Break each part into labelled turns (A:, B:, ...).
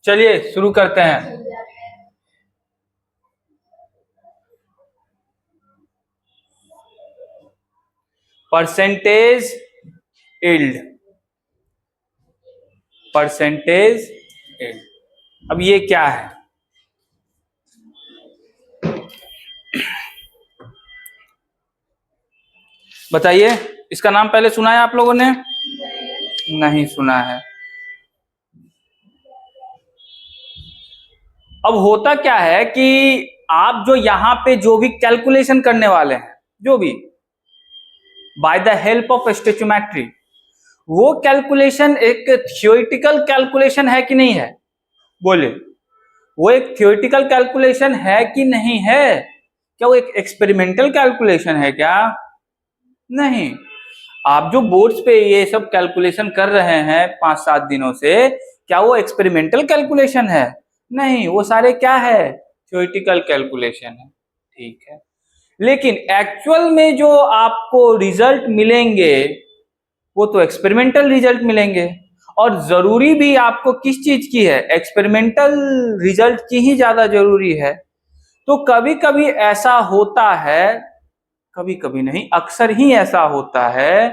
A: चलिए शुरू करते हैं। Percentage yield, percentage yield. अब ये क्या है? बताइए, इसका नाम पहले सुना है आप लोगों ने? नहीं सुना है। अब होता क्या है कि आप जो यहां पे जो भी कैलकुलेशन करने वाले हैं, जो भी by the help of stoichiometry, वो कैलकुलेशन एक थ्योरेटिकल कैलकुलेशन है कि नहीं है? बोलिए, वो एक थ्योरेटिकल कैलकुलेशन है कि नहीं है? क्या वो एक एक्सपेरिमेंटल कैलकुलेशन है क्या? नहीं। आप जो बोर्ड्स पे ये सब कैलकुलेशन कर रहे हैं 5-7 दिनों से, क्या वो एक्सपेरिमेंटल कैलकुलेशन है? नहीं, वो सारे क्या है? थ्योरेटिकल कैलकुलेशन है। ठीक है, लेकिन एक्चुअल में जो आपको रिजल्ट मिलेंगे वो तो एक्सपेरिमेंटल रिजल्ट मिलेंगे। और जरूरी भी आपको किस चीज की है? एक्सपेरिमेंटल रिजल्ट की ही ज्यादा जरूरी है। तो कभी कभी ऐसा होता है, कभी कभी नहीं, अक्सर ही ऐसा होता है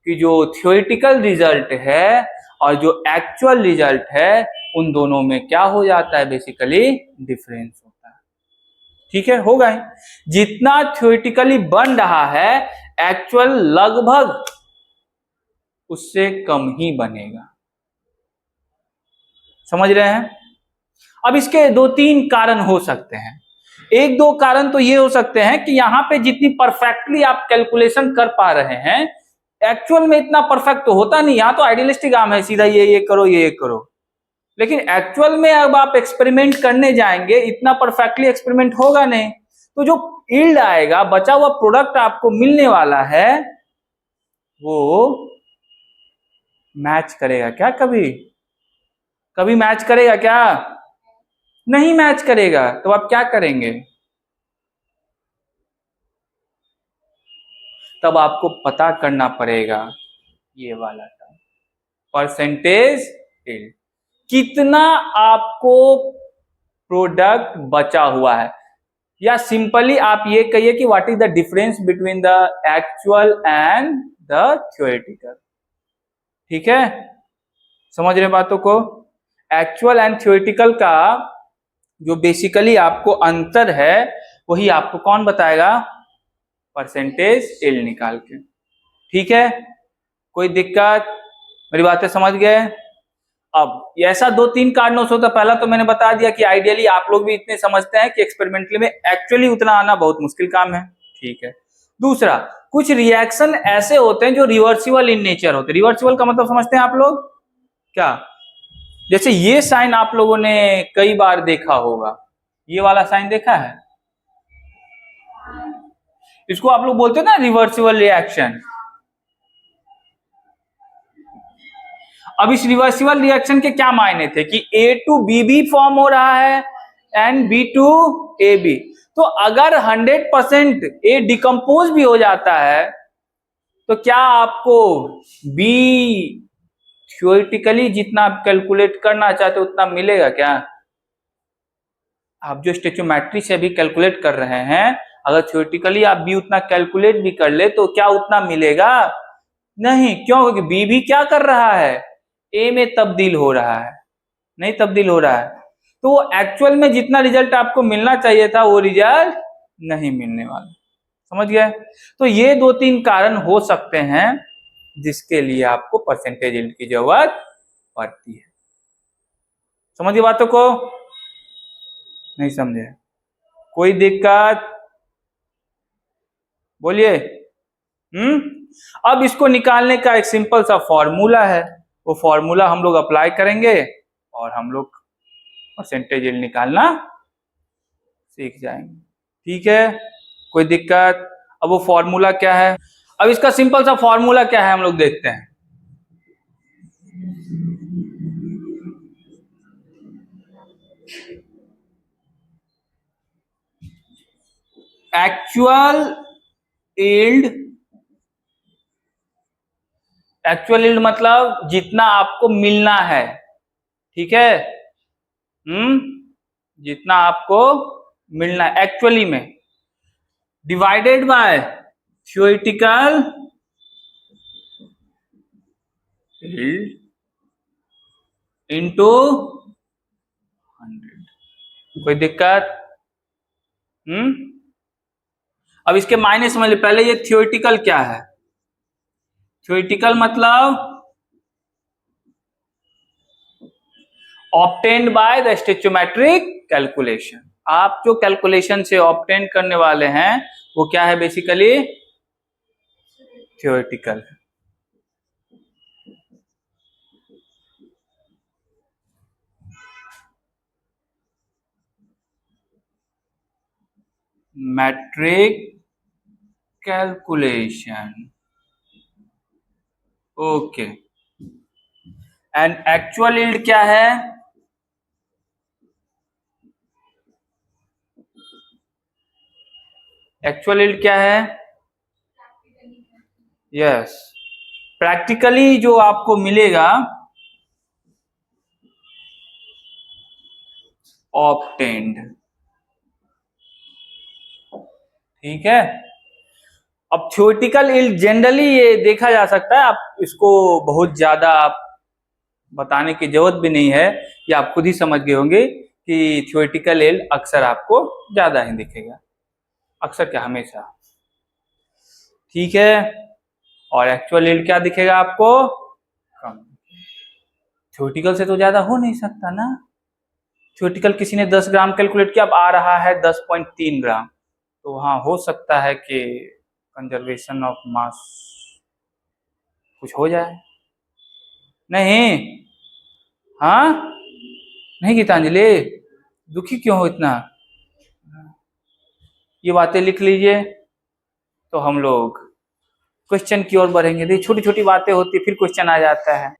A: कि जो थ्योरेटिकल रिजल्ट है और जो एक्चुअल रिजल्ट है, उन दोनों में क्या हो जाता है? बेसिकली डिफरेंस होता है। ठीक है, होगा ही। जितना थ्योरेटिकली बन रहा है, एक्चुअल लगभग उससे कम ही बनेगा। समझ रहे हैं? अब इसके 2-3 कारण हो सकते हैं। एक दो कारण तो ये हो सकते हैं कि यहां पे जितनी परफेक्टली आप कैलकुलेशन कर पा रहे हैं, एक्चुअल में इतना परफेक्ट तो होता नहीं। यहां तो आइडियलिस्टिक आम है, सीधा ये करो ये करो। लेकिन एक्चुअल में अब आप एक्सपेरिमेंट करने जाएंगे, इतना परफेक्टली एक्सपेरिमेंट होगा नहीं। तो जो यील्ड आएगा, बचा हुआ प्रोडक्ट आपको मिलने वाला है, वो मैच करेगा क्या? कभी कभी मैच करेगा क्या? नहीं मैच करेगा। तो आप क्या करेंगे? तब आपको पता करना पड़ेगा ये वाला टर्म, परसेंटेज यील्ड। कितना आपको प्रोडक्ट बचा हुआ है, या सिंपली आप ये कहिए कि what is the difference between the actual and the theoretical. ठीक है, समझ रहे बातों को? एक्चुअल एंड थ्योरेटिकल का जो बेसिकली आपको अंतर है, वही आपको कौन बताएगा? परसेंटेज यील्ड निकाल के। ठीक है, कोई दिक्कत? मेरी बातें समझ गए? अब ऐसा 2-3 कारणों से होता। पहला तो मैंने बता दिया कि आइडियली आप लोग भी इतने समझते हैं कि एक्सपेरिमेंटली में एक्चुअली उतना आना बहुत मुश्किल काम है। ठीक है। दूसरा, कुछ रिएक्शन ऐसे होते हैं जो रिवर्सिबल इन नेचर होते हैं। रिवर्सिबल का मतलब समझते हैं आप लोग क्या? जैसे ये साइन आप लोगों ने कई बार देखा होगा, ये वाला साइन देखा है? इसको आप लोग बोलते हैं ना रिवर्सिबल रिएक्शन। अब इस रिवर्सिबल रिएक्शन के क्या मायने थे कि A टू B भी फॉर्म हो रहा है एंड B टू AB। तो अगर 100% A डिकम्पोज भी हो जाता है, तो क्या आपको B थ्योरेटिकली जितना आप कैलकुलेट करना चाहते हो उतना मिलेगा क्या? आप जो स्टोइचियोमेट्री से अभी कैलकुलेट कर रहे हैं, अगर थ्योरेटिकली आप B उतना कैलकुलेट भी कर ले तो क्या उतना मिलेगा? नहीं। क्यों? क्योंकि B भी क्या कर रहा है? A में तब्दील हो रहा है, नहीं तब्दील हो रहा है। तो वो एक्चुअल में जितना रिजल्ट आपको मिलना चाहिए था, वो रिजल्ट नहीं मिलने वाला। समझ गए? तो ये 2-3 कारण हो सकते हैं जिसके लिए आपको परसेंटेज यील्ड की जरूरत पड़ती है। समझिए बातों को? नहीं समझे? कोई दिक्कत? बोलिए। अब इसको निकालने का एक सिंपल सा फॉर्मूला है, वो फॉर्मूला हम लोग अप्लाई करेंगे और हम लोग परसेंटेज यील्ड निकालना सीख जाएंगे। ठीक है, कोई दिक्कत? अब वो फॉर्मूला क्या है? अब इसका सिंपल सा फॉर्मूला क्या है हम लोग देखते हैं। एक्चुअल यील्ड, एक्चुअल यील्ड मतलब जितना आपको मिलना है। ठीक है, जितना आपको मिलना है एक्चुअली में, डिवाइडेड बाय थ्योरेटिकल इनटू 100। कोई दिक्कत? अब इसके मायने समझ ले। पहले ये थ्योरेटिकल क्या है? थ्योरेटिकल मतलब ऑब्टेन्ड बाय द स्टोइचोमेट्रिक कैलकुलेशन। आप जो कैलकुलेशन से ऑब्टेन करने वाले हैं वो क्या है? बेसिकली थ्योरेटिकल है। Metric calculation, okay. And actual yield क्या है? एक्चुअल यील्ड क्या है? यस, प्रैक्टिकली जो आपको मिलेगा ऑब्टेन्ड, ठीक है। अब थ्योरेटिकल यील्ड जनरली ये देखा जा सकता है, आप इसको बहुत ज्यादा आप बताने की जरूरत भी नहीं है, ये आप खुद ही समझ गए होंगे कि थ्योरेटिकल यील्ड अक्सर आपको ज्यादा ही दिखेगा, अक्सर क्या हमेशा, ठीक है। और एक्चुअल यील्ड क्या दिखेगा आपको? कम। थ्योरेटिकल से तो ज्यादा हो नहीं सकता ना। थ्योरेटिकल किसी ने 10 ग्राम कैलकुलेट किया, अब आ रहा है 10.3 ग्राम, तो वहां हो सकता है कि कंजर्वेशन ऑफ मास कुछ हो जाए। नहीं, हाँ नहीं गीतांजलि, दुखी क्यों हो इतना? ये बातें लिख लीजिए तो हम लोग क्वेश्चन की ओर बढ़ेंगे। देखिए छोटी छोटी बातें होती है, फिर क्वेश्चन आ जाता है।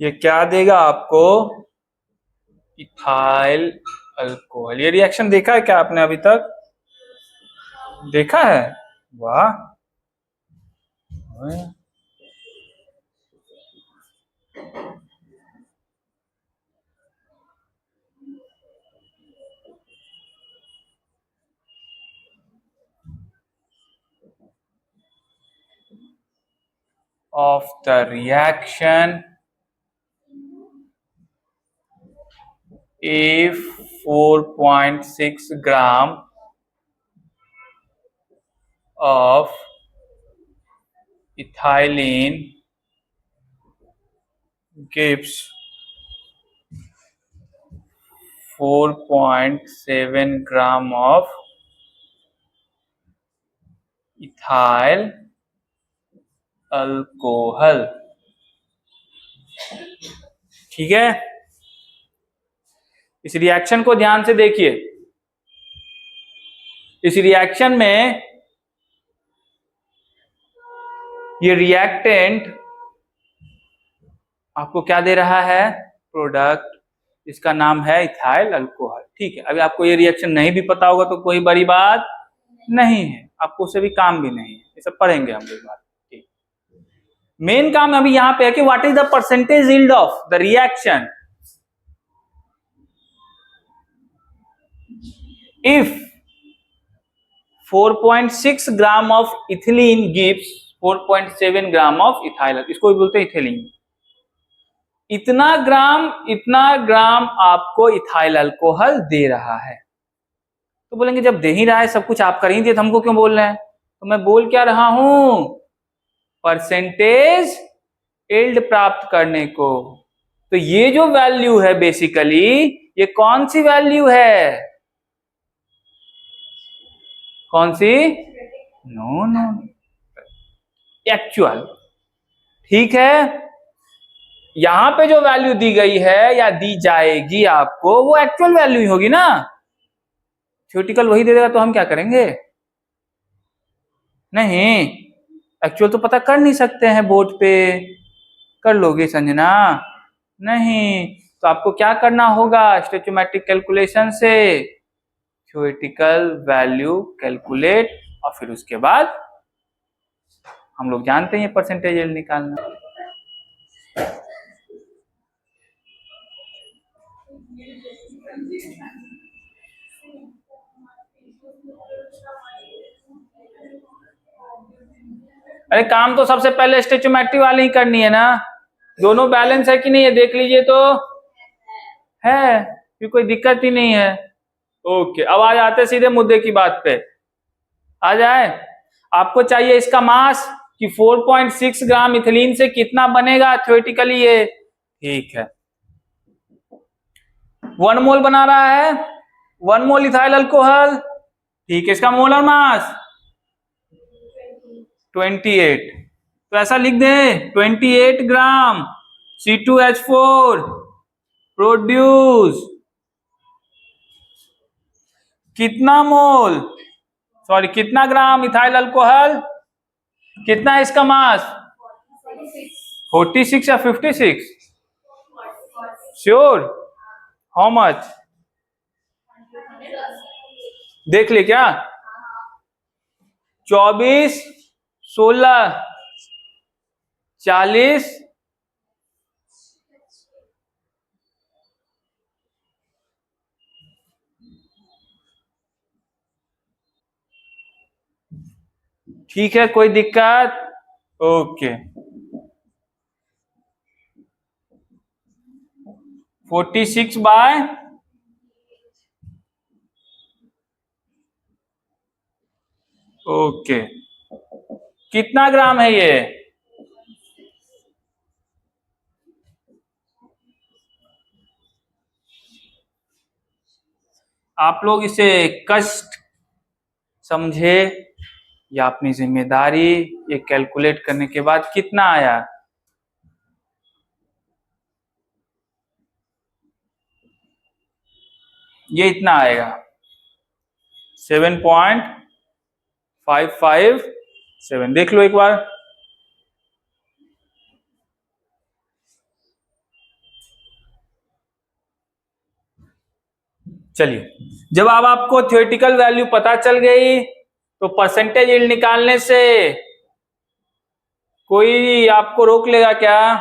A: ये क्या देगा आपको? Ethyl alcohol. ये रिएक्शन देखा है क्या आपने अभी तक? देखा है? वाह। of the reaction if 4.6 gram of ethylene gives 4.7 gram of ethyl alcohol, ठीक है। इस रिएक्शन को ध्यान से देखिए। इस रिएक्शन में ये रिएक्टेंट आपको क्या दे रहा है? प्रोडक्ट, इसका नाम है इथाइल अल्कोहल, ठीक है। अभी आपको ये रिएक्शन नहीं भी पता होगा तो कोई बड़ी बात नहीं है, आपको उससे भी काम भी नहीं है, ये सब पढ़ेंगे हम लोग बात। मेन काम अभी यहां पे है कि what is the percentage yield of the reaction if 4.6 gram of ethylene gives 4.7 gram of ethyl, इसको भी बोलते हैं इथिलीन। इतना ग्राम आपको इथाइल अल्कोहल दे रहा है। तो बोलेंगे जब दे ही रहा है सब कुछ, आप कर ही दिए तो हमको क्यों बोल रहे हैं? तो मैं बोल क्या रहा हूं? परसेंटेज यील्ड प्राप्त करने को। तो ये जो वैल्यू है बेसिकली ये कौन सी वैल्यू है? कौन सी? नो नो, एक्चुअल, ठीक है। यहां पे जो वैल्यू दी गई है या दी जाएगी आपको वो एक्चुअल वैल्यू ही होगी ना। थ्योरेटिकल वही दे देगा तो हम क्या करेंगे? नहीं, एक्चुअल तो पता कर नहीं सकते हैं बोर्ड पे। कर लोगे संजना? नहीं, तो आपको क्या करना होगा? स्टोइचोमेट्रिक कैलकुलेशन से थ्योरेटिकल वैल्यू कैलकुलेट, और फिर उसके बाद हम लोग जानते हैं ये परसेंटेज यील्ड निकालना। अरे काम तो सबसे पहले स्टोइचियोमेट्री वाली ही करनी है ना, दोनों बैलेंस है कि नहीं है देख लीजिए तो, है फिर कोई दिक्कत ही नहीं है। ओके, अब आ जाते सीधे मुद्दे की बात पे। आ जाए, आपको चाहिए इसका मास कि 4.6 ग्राम इथिलीन से कितना बनेगा थ्योरेटिकली ये, ठीक है 1 मोल बना रहा है, 1 मोल इथाइल अल्कोहल, ठीक है इसका मोलर मास 28, तो ऐसा लिख दे 28 ग्राम C2H4 प्रोड्यूस कितना मोल, सॉरी कितना ग्राम इथाइल अल्कोहल, कितना है इसका मास 46 या 56, श्योर, हाउ मच, देख ले क्या, 24 16 40, ठीक है कोई दिक्कत, ओके 46 बाय, ओके कितना ग्राम है ये, आप लोग इसे कष्ट समझे या अपनी जिम्मेदारी, ये कैलकुलेट करने के बाद कितना आया, ये इतना आएगा 7.557, देख लो एक बार। चलिए, जब अब आपको थ्योरेटिकल वैल्यू पता चल गई तो परसेंटेज यील्ड निकालने से कोई आपको रोक लेगा क्या,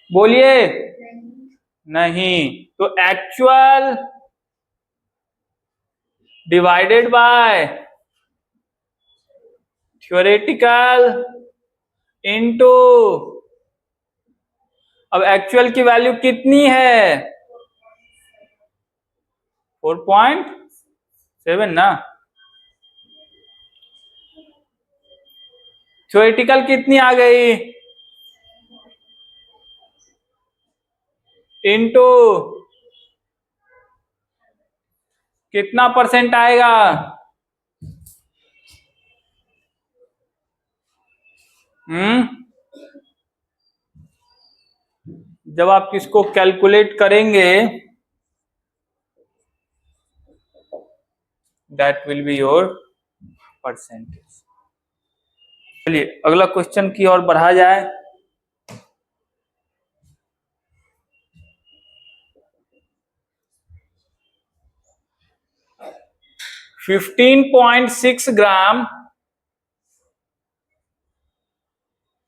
A: बोलिए, नहीं, तो actual divided by theoretical into, अब एक्चुअल की वैल्यू कितनी है 4.7 ना, थ्योरेटिकल कितनी आ गई इनटू कितना परसेंट आएगा, जब आप किसको कैलकुलेट करेंगे that will be your percentage. चलिए अगला क्वेश्चन की ओर बढ़ा जाए। $15.6 ग्राम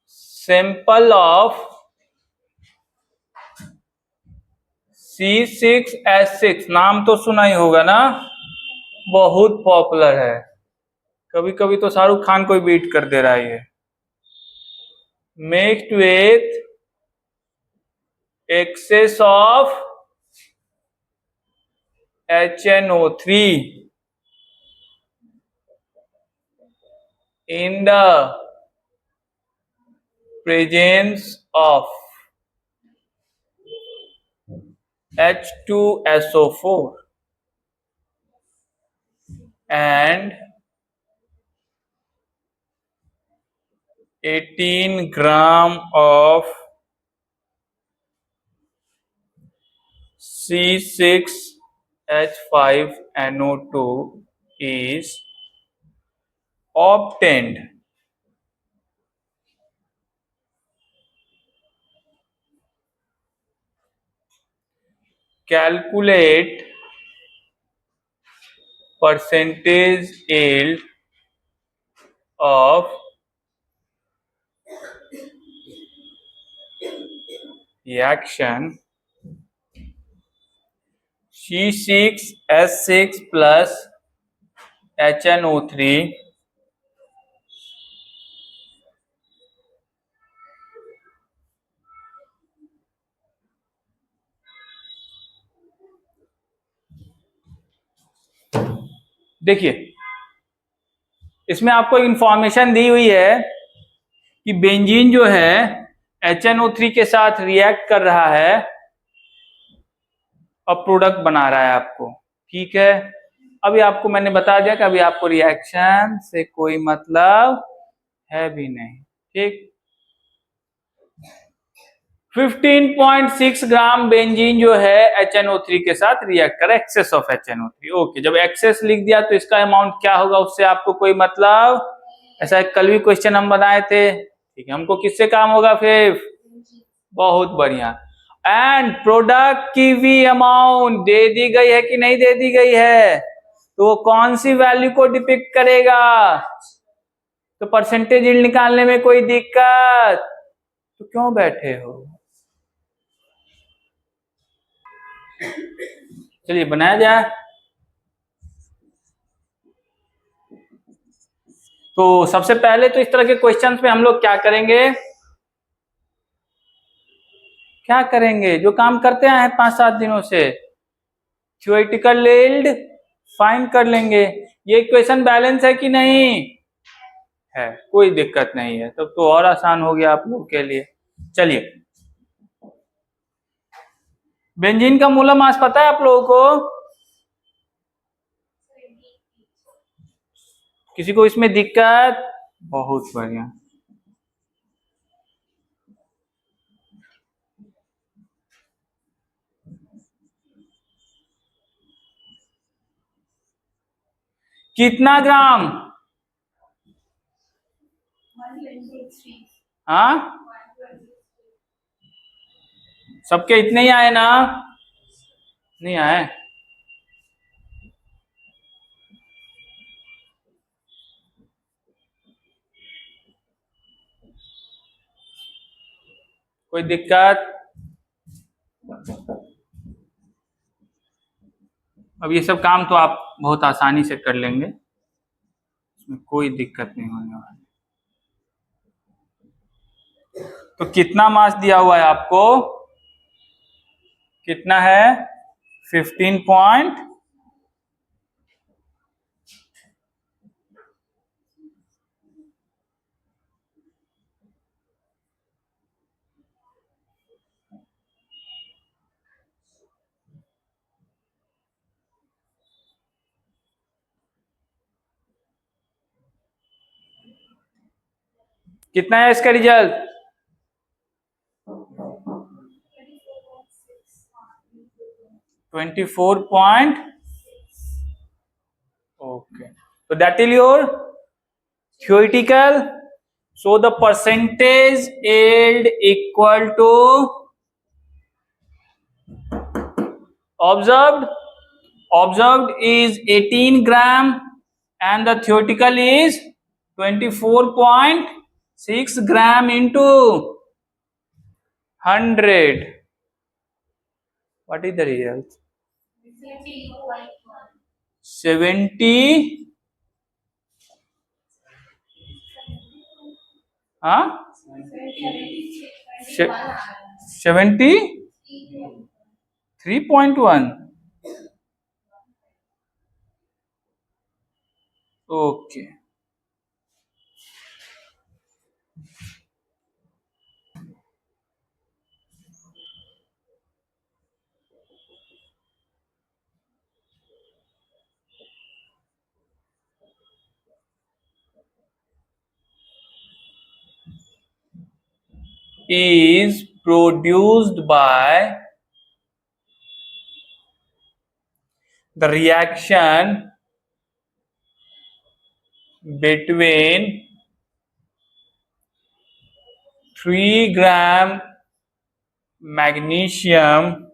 A: सैंपल ऑफ C6H6, नाम तो सुना ही होगा ना, बहुत पॉपुलर है, कभी कभी तो शाहरुख खान को बीट कर दे रहा है ये, mixed with access of HNO3 in the presence of H2SO4 and 18 gram of C6H5NO2 is obtained. Calculate percentage yield of reaction C6H6 plus HNO3 देखिए इसमें आपको इंफॉर्मेशन दी हुई है कि बेंजीन जो है HNO3 के साथ रिएक्ट कर रहा है और प्रोडक्ट बना रहा है आपको, ठीक है। अभी आपको मैंने बता दिया कि अभी आपको रिएक्शन से कोई मतलब है भी नहीं, ठीक। 15.6 ग्राम बेंजीन जो है HNO3 के साथ रिएक्ट कर, एक्सेस ऑफ HNO3। ओके, जब एक्सेस लिख दिया तो इसका अमाउंट क्या होगा उससे आपको कोई मतलब, ऐसा कल भी क्वेश्चन हम बनाए थे, ठीक है। हमको किससे काम होगा फिर, बहुत बढ़िया। एंड प्रोडक्ट की भी अमाउंट दे दी गई है कि नहीं दे दी गई है, तो वो कौन सी वैल्यू को डिपिक्ट करेगा, तो परसेंटेज यील्ड निकालने में कोई दिक्कत तो क्यों बैठे हो, चलिए बनाया जाए। तो सबसे पहले तो इस तरह के क्वेश्चंस में हम लोग क्या करेंगे, जो काम करते आए हैं 5-7 दिनों से, थ्योरेटिकल यील्ड फाइंड कर लेंगे। ये इक्वेशन बैलेंस है कि नहीं है, कोई दिक्कत नहीं है, तब तो और आसान हो गया आप लोग के लिए। चलिए, बेंजीन का मोलर मास पता है आप लोगों को, किसी को इसमें दिक्कत, बहुत बढ़िया। कितना ग्राम, हाँ सबके इतने ही आए ना, नहीं आए, कोई दिक्कत। अब ये सब काम तो आप बहुत आसानी से कर लेंगे, इसमें कोई दिक्कत नहीं होने वाली। तो कितना मास दिया हुआ है आपको, कितना है 15 पॉइंट, कितना है इसका रिजल्ट, 24 पॉइंट, ओके। तो that is your theoretical, so the percentage yield equal to observed is 18 gram and the theoretical is 24.6 gram into 100. What is the result, 70, हाँ 73.1, okay. is produced by the reaction between 3 gram magnesium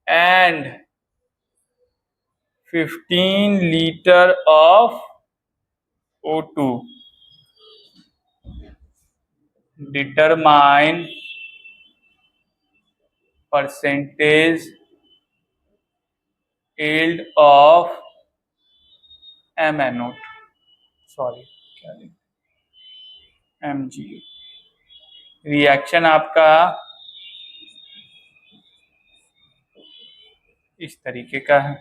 A: and 15 litre of O2, determine percentage yield of M anode, sorry MgO। Reaction आपका इस तरीके का है।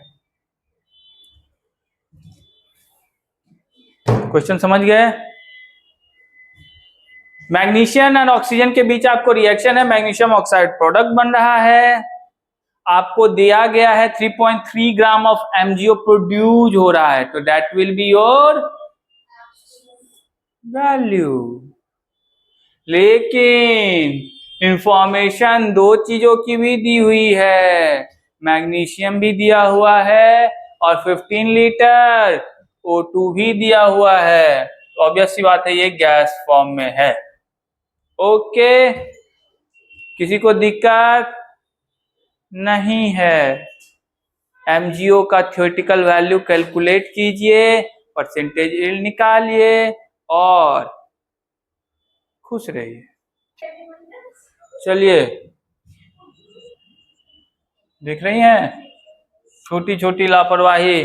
A: Question समझ गए? Magnesium and oxygen के बीच आपको रिएक्शन है, मैग्नीशियम ऑक्साइड प्रोडक्ट बन रहा है, आपको दिया गया है 3.3 ग्राम ऑफ MgO प्रोड्यूस हो रहा है, तो that will be your value. लेकिन इंफॉर्मेशन दो चीजों की भी दी हुई है, मैग्नीशियम भी दिया हुआ है और 15 लीटर O2 भी दिया हुआ है, तो ऑब्वियस सी बात है ये गैस फॉर्म में है। ओके, किसी को दिक्कत नहीं है? MgO का थ्योरेटिकल वैल्यू कैलकुलेट कीजिए, परसेंटेज यील्ड निकालिए और खुश रहिए। चलिए, देख रही हैं, छोटी छोटी लापरवाही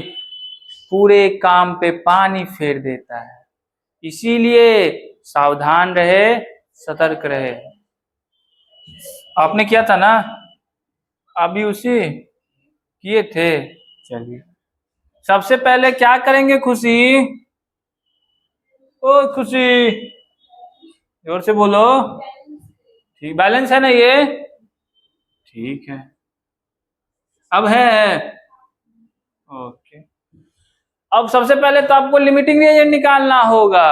A: पूरे काम पे पानी फेर देता है, इसीलिए सावधान रहे, सतर्क रहे। आपने किया था ना, अभी उसी किए थे। चलिए, सबसे पहले क्या करेंगे खुशी? ओ खुशी, जोर से बोलो। ठीक, बैलेंस है ना ये? ठीक है, अब है। ओके, अब सबसे पहले तो आपको लिमिटिंग रिएजेंट निकालना होगा।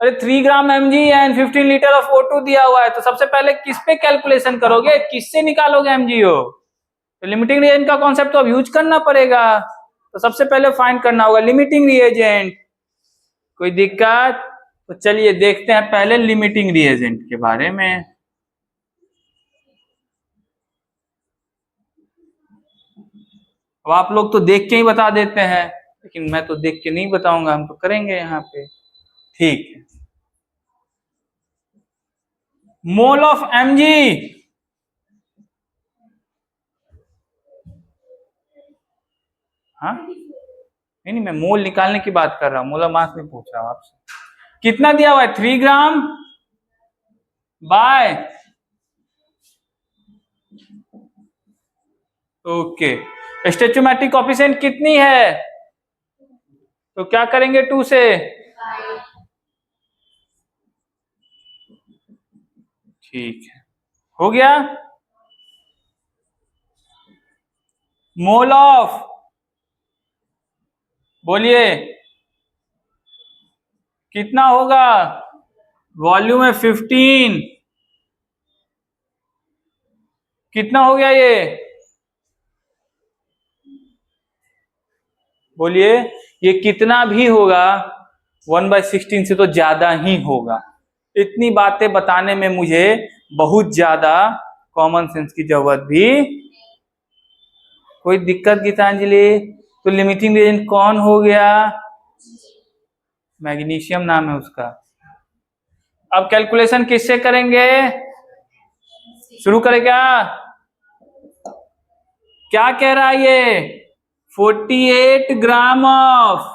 A: अरे 3 ग्राम Mg and 15 litre of O2 दिया हुआ है, तो सबसे पहले किस पे कैलकुलेशन करोगे, किससे निकालोगे MgO? तो लिमिटिंग रिएजेंट का कॉन्सेप्ट तो अब यूज करना पड़ेगा, तो सबसे पहले फाइंड करना होगा लिमिटिंग रिएजेंट। कोई दिक्कत? तो चलिए देखते हैं पहले लिमिटिंग रिएजेंट के बारे में। अब आप लोग तो देख के ही बता देते हैं, लेकिन मैं तो देख के नहीं बताऊंगा, हम तो करेंगे यहाँ पे। ठीक है, मोल ऑफ Mg, हाँ नहीं, मैं मोल निकालने की बात कर रहा हूँ, मोलर मास नहीं पूछ रहा हूँ आपसे। कितना दिया हुआ है? 3 ग्राम बाय, ओके, स्टोइचोमेट्रिक कोएफिशिएंट कितनी है? तो क्या करेंगे 2 से? ठीक है, हो गया। मोल ऑफ, बोलिए कितना होगा? वॉल्यूम है 15, कितना हो गया ये? बोलिए, ये कितना भी होगा 1/16 से तो ज्यादा ही होगा। इतनी बातें बताने में मुझे बहुत ज्यादा कॉमन सेंस की जरूरत भी। कोई दिक्कत गीतांजलि? तो लिमिटिंग रिएजेंट कौन हो गया? मैग्नीशियम नाम है उसका। अब कैलकुलेशन किससे करेंगे? शुरू करें क्या? क्या कह रहा है ये? 48 ग्राम ऑफ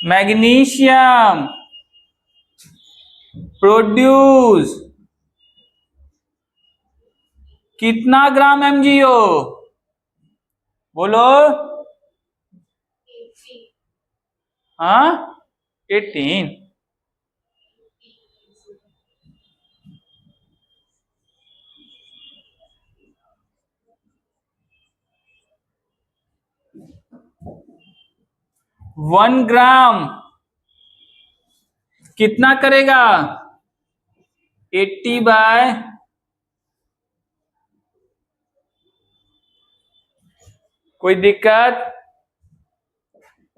A: मैग्नीशियम प्रोड्यूस कितना ग्राम MgO? बोलो। हाँ, 18। वन ग्राम कितना करेगा? 80 बाय, कोई दिक्कत?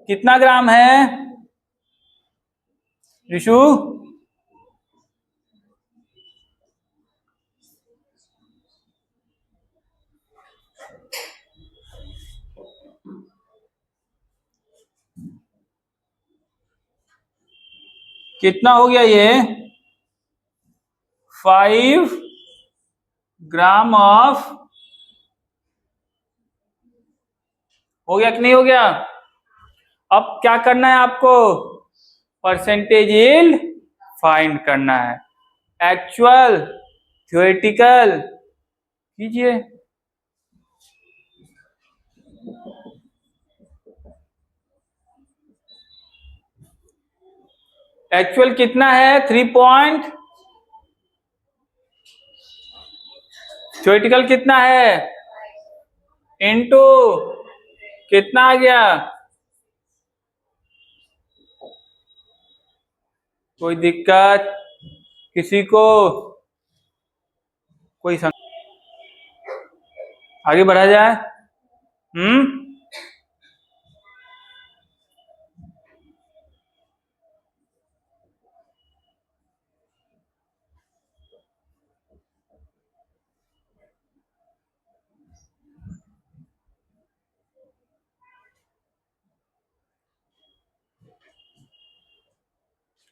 A: कितना ग्राम है ऋषु? कितना हो गया ये? 5 ग्राम ऑफ, हो गया कि नहीं हो गया? अब क्या करना है आपको? परसेंटेज यील्ड फाइंड करना है। एक्चुअल, थ्योरेटिकल कीजिए। एक्चुअल कितना है? 3 थ्योरेटिकल कितना है? इनटू कितना आ गया? कोई दिक्कत किसी को? कोई आगे बढ़ा जाए?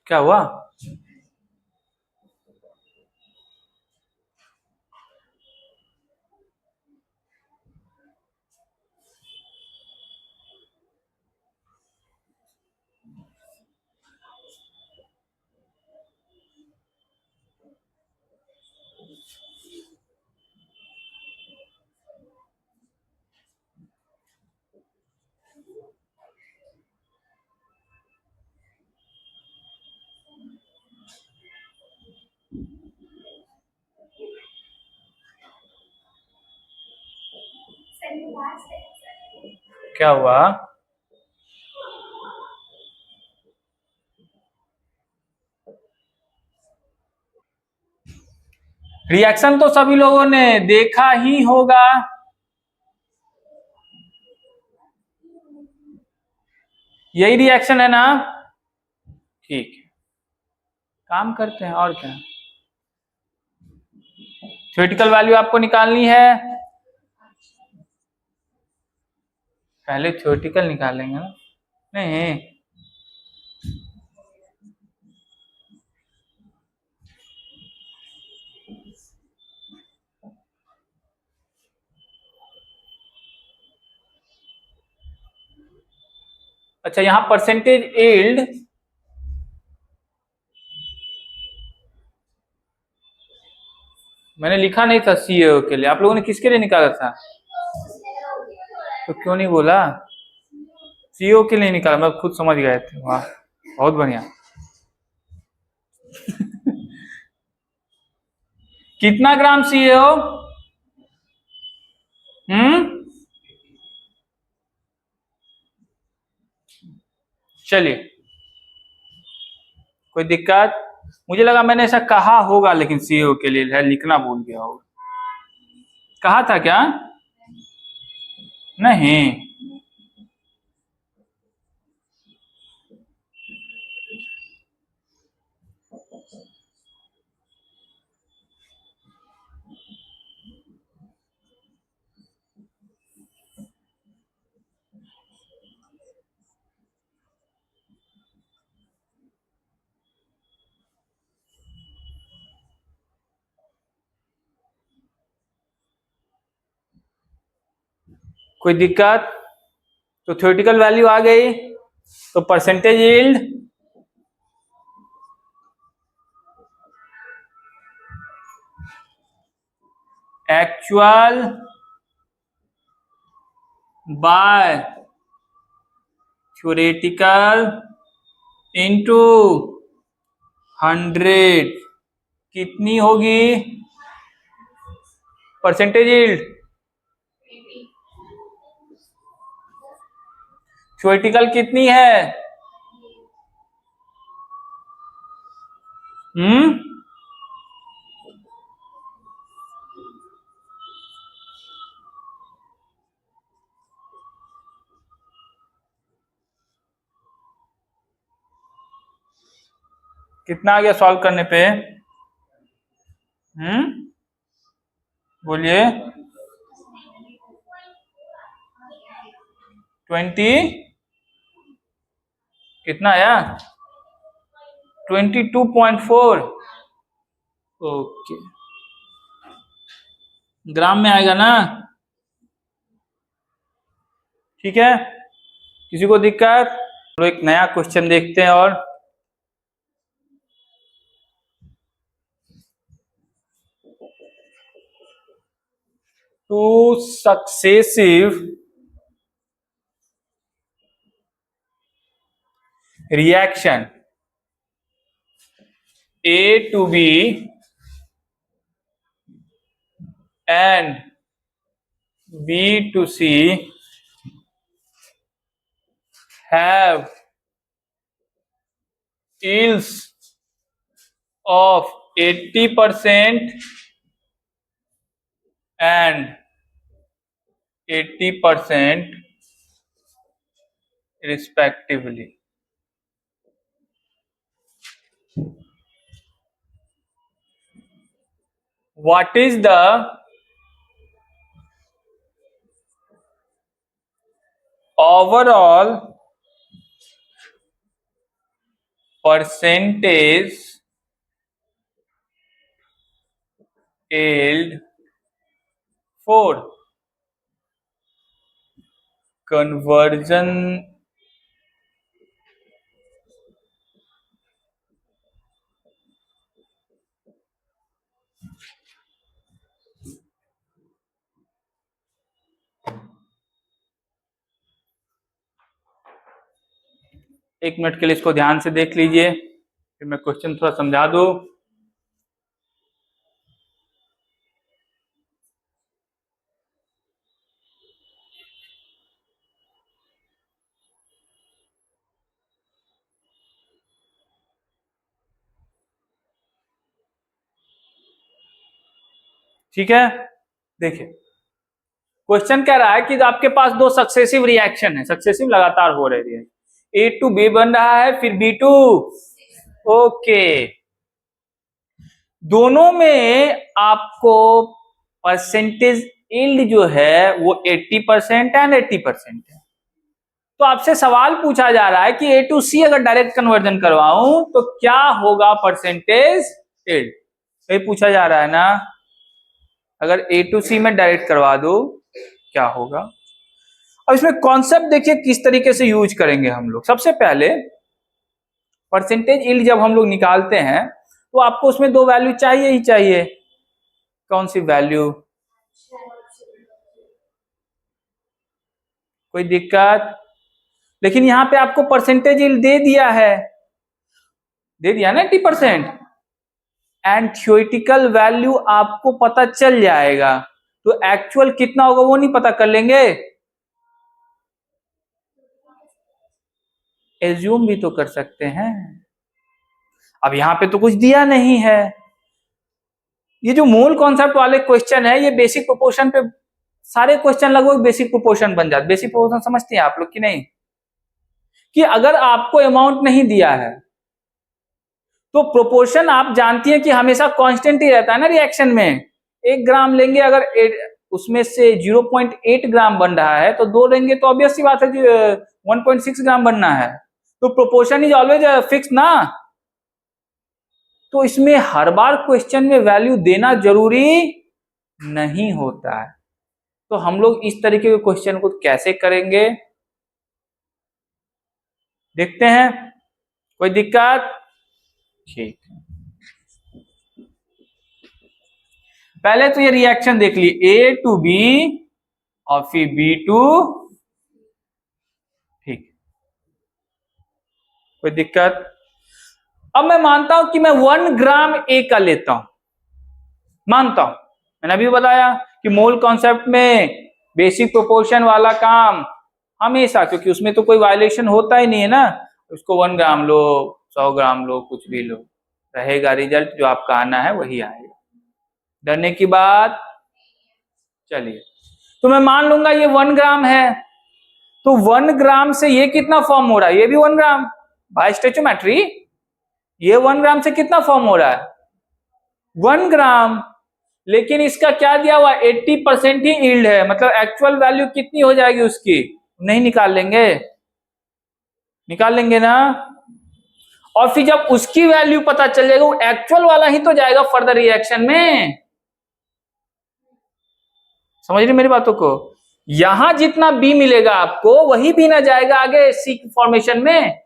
A: क्या हुआ? क्या हुआ? रिएक्शन तो सभी लोगों ने देखा ही होगा। यही रिएक्शन है ना? ठीक है, काम करते हैं और क्या। थ्योरेटिकल वैल्यू आपको निकालनी है, पहले थ्योरेटिकल निकालेंगे ना। नहीं, अच्छा यहाँ परसेंटेज यील्ड मैंने लिखा नहीं था सीएओ के लिए, आप लोगों ने किसके लिए निकाला था? तो क्यों नहीं बोला? सीओ के लिए निकाला, मैं खुद समझ गए थे। वाह, बहुत बढ़िया। कितना ग्राम सीएओ? चलिए, कोई दिक्कत? मुझे लगा मैंने ऐसा कहा होगा, लेकिन सीएओ के लिए है, लिखना भूल गया होगा। कहा था क्या? नहीं, कोई दिक्कत? तो थ्योरेटिकल वैल्यू आ गई, तो percentage yield actual by theoretical into 100 कितनी होगी? परसेंटेज यील्ड थ्योरेटिकल कितनी है? कितना आ गया सॉल्व करने पे? बोलिए। 20 कितना आया 22.4 ओके ग्राम में आएगा ना ठीक है किसी को दिक्कत तो एक नया क्वेश्चन देखते हैं और two successive reaction A to B and B to C have yields of 80% and 80% respectively. What is the overall percentage yield for conversion एक मिनट के लिए इसको ध्यान से देख लीजिए फिर मैं क्वेश्चन थोड़ा समझा दूं ठीक है देखिए क्वेश्चन कह रहा है कि आपके पास दो सक्सेसिव रिएक्शन है सक्सेसिव लगातार हो रही है ए टू बी बन रहा है फिर बी टू ओके दोनों में आपको परसेंटेज यील्ड जो है वो 80% एंड 80% है तो आपसे सवाल पूछा जा रहा है कि ए टू सी अगर डायरेक्ट कन्वर्जन करवाऊं तो क्या होगा परसेंटेज यील्ड ये पूछा जा रहा है ना अगर ए टू सी में डायरेक्ट करवा दो क्या होगा अब इसमें कॉन्सेप्ट देखिए किस तरीके से यूज करेंगे हम लोग सबसे पहले परसेंटेज यील्ड जब हम लोग निकालते हैं तो आपको उसमें दो वैल्यू चाहिए ही चाहिए कौन सी वैल्यू कोई दिक्कत लेकिन यहां पे आपको परसेंटेज यील्ड दे दिया ना 80% एंड थ्योरेटिकल वैल्यू आपको पता चल जाएगा तो एक्चुअल कितना होगा वो नहीं पता कर लेंगे एज्यूम भी तो कर सकते हैं अब यहां पे तो कुछ दिया नहीं है ये जो मोल कॉन्सेप्ट वाले क्वेश्चन है ये बेसिक प्रोपोर्शन पे सारे क्वेश्चन लगभग बेसिक प्रोपोर्शन बन जाते बेसिक प्रोपोर्शन समझते हैं आप लोग कि नहीं कि अगर आपको अमाउंट नहीं दिया है तो प्रोपोर्शन आप जानती हैं कि हमेशा कांस्टेंट ही रहता है ना रिएक्शन में 1 ग्राम लेंगे अगर उसमें से 0.8 ग्राम बन रहा है तो 2 लेंगे तो ऑब्वियस सी बात है 1.6 ग्राम बनना है तो प्रोपोर्शन इज ऑलवेज फिक्स ना तो इसमें हर बार क्वेश्चन में वैल्यू देना जरूरी नहीं होता है तो हम लोग इस तरीके के क्वेश्चन को कैसे करेंगे देखते हैं कोई दिक्कत ठीक पहले तो ये रिएक्शन देख ली ए टू बी और फिर बी टू ठीक कोई दिक्कत अब मैं मानता हूं कि मैं 1 ग्राम ए का लेता हूं मानता हूं मैंने अभी बताया कि मोल कॉन्सेप्ट में बेसिक प्रोपोर्शन वाला काम हमेशा क्योंकि उसमें तो कोई वायलेशन होता ही नहीं है ना उसको 1 ग्राम लो 100 ग्राम लो कुछ भी लो रहेगा रिजल्ट जो आपका आना है वही आएगा डरने की बात चलिए तो मैं मान लूंगा ये 1 ग्राम है तो 1 ग्राम से ये कितना फॉर्म हो रहा है ये भी 1 ग्राम बाय स्टोइचियोमेट्री ये 1 ग्राम से कितना फॉर्म हो रहा है 1 ग्राम लेकिन इसका क्या दिया हुआ 80% ही यील्ड है मतलब एक्चुअल वैल्यू कितनी हो जाएगी उसकी नहीं निकाल लेंगे? निकाल लेंगे ना। और फिर जब उसकी वैल्यू पता चल जाएगा, वो एक्चुअल वाला ही तो जाएगा फर्दर रिएक्शन में। समझ रहे मेरी बातों को? यहां जितना बी मिलेगा आपको वही भी ना जाएगा आगे सी फॉर्मेशन में।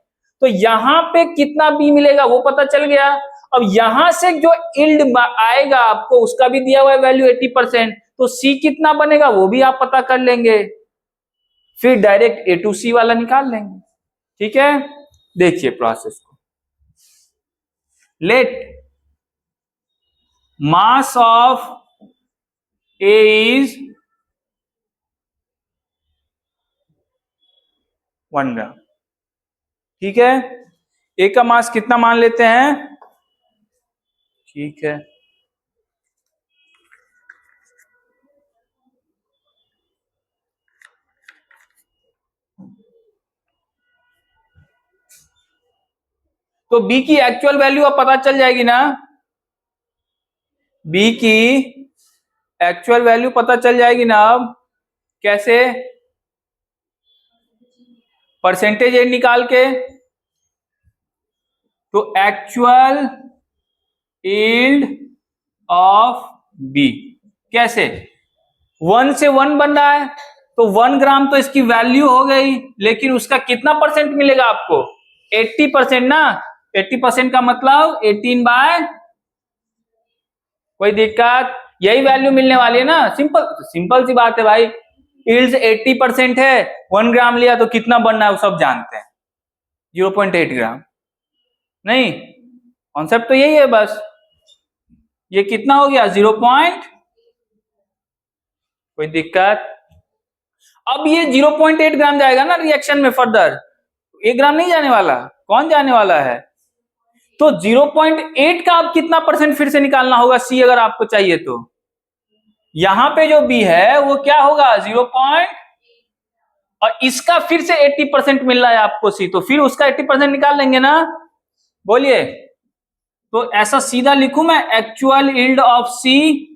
A: तो यहां पे कितना बी मिलेगा वो पता चल गया। अब यहां से जो इल्ड आएगा आपको उसका भी दिया हुआ है वैल्यू 80%, तो सी कितना बनेगा वो भी आप पता कर लेंगे, फिर डायरेक्ट ए टू सी वाला निकाल लेंगे। ठीक है, देखिए प्रोसेस को। Let mass of a is 1 gram. ठीक है, ए का मास कितना मान लेते हैं? ठीक है, तो बी की एक्चुअल वैल्यू अब पता चल जाएगी ना। बी की एक्चुअल वैल्यू पता चल जाएगी ना अब। कैसे? परसेंटेज एड निकाल के। तो एक्चुअल यील्ड ऑफ बी कैसे? 1 से 1 बन रहा है, तो 1 ग्राम तो इसकी वैल्यू हो गई, लेकिन उसका कितना परसेंट मिलेगा आपको? 80% ना। 80% का मतलब 18/, कोई दिक्कत? यही वैल्यू मिलने वाली है ना। सिंपल सिंपल सी बात है भाई। यील्ड 80% है, 1 ग्राम लिया तो कितना बनना है वो सब जानते हैं, 0.8 ग्राम। नहीं, कॉन्सेप्ट तो यही है बस। ये कितना हो गया? 0. कोई दिक्कत? अब ये 0.8 ग्राम जाएगा ना रिएक्शन में फर्दर, 1 ग्राम नहीं जाने वाला। कौन जाने वाला है? तो 0.8 का अब कितना परसेंट फिर से निकालना होगा सी अगर आपको चाहिए तो। यहां पे जो बी है वो क्या होगा? 0. और इसका फिर से 80% मिल रहा है आपको सी, तो फिर उसका 80% निकाल लेंगे ना। बोलिए, तो ऐसा सीधा लिखूं मैं, actual yield of c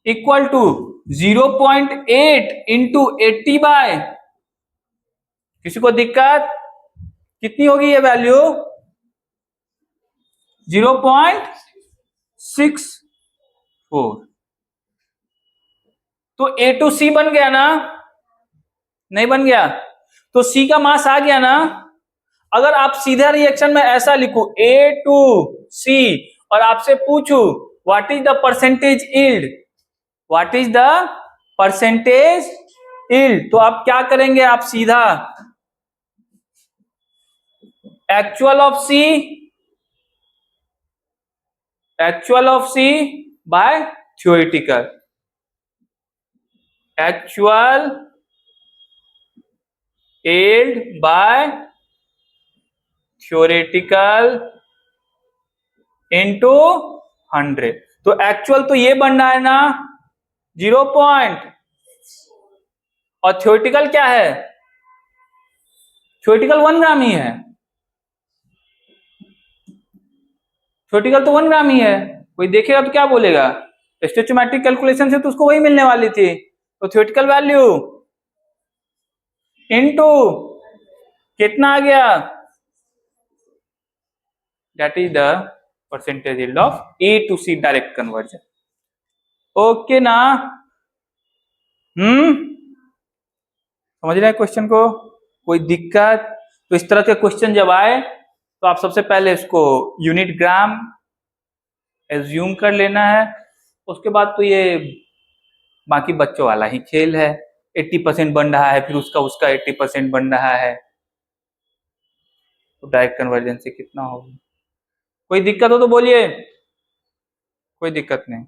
A: equal to 0.8 into 80/, किसी को दिक्कत? कितनी होगी ये वैल्यू? 0.64। तो ए टू सी बन गया ना? नहीं बन गया? तो सी का मास आ गया ना। अगर आप सीधा रिएक्शन में ऐसा लिखो ए टू सी और आपसे पूछू what is the percentage yield, what is the percentage yield, तो आप क्या करेंगे? आप सीधा actual of c by theoretical, actual yield by theoretical into 100। तो एक्चुअल तो ये बनना है ना 0 और थ्योरेटिकल क्या है? थ्योरेटिकल 1 ग्राम ही है। थ्योरेटिकल तो 1 ग्राम ही है। कोई देखेगा तो क्या बोलेगा? स्टोइचोमेट्रिक कैलकुलेशन से तो उसको वही मिलने वाली थी। तो थ्योरेटिकल वैल्यू इनटू कितना आ गया? That is the percentage yield of a to c direct conversion. Okay ना? समझ रहे हैं क्वेश्चन को? कोई दिक्कत? तो इस तरह के क्वेश्चन जब आए तो आप सबसे पहले इसको यूनिट ग्राम एज्यूम कर लेना है। उसके बाद तो ये बाकी बच्चों वाला ही खेल है। 80% बन रहा है, फिर उसका उसका 80% बन रहा है, तो डायरेक्ट कन्वर्जन से कितना होगा? कोई दिक्कत हो तो बोलिए, कोई दिक्कत नहीं।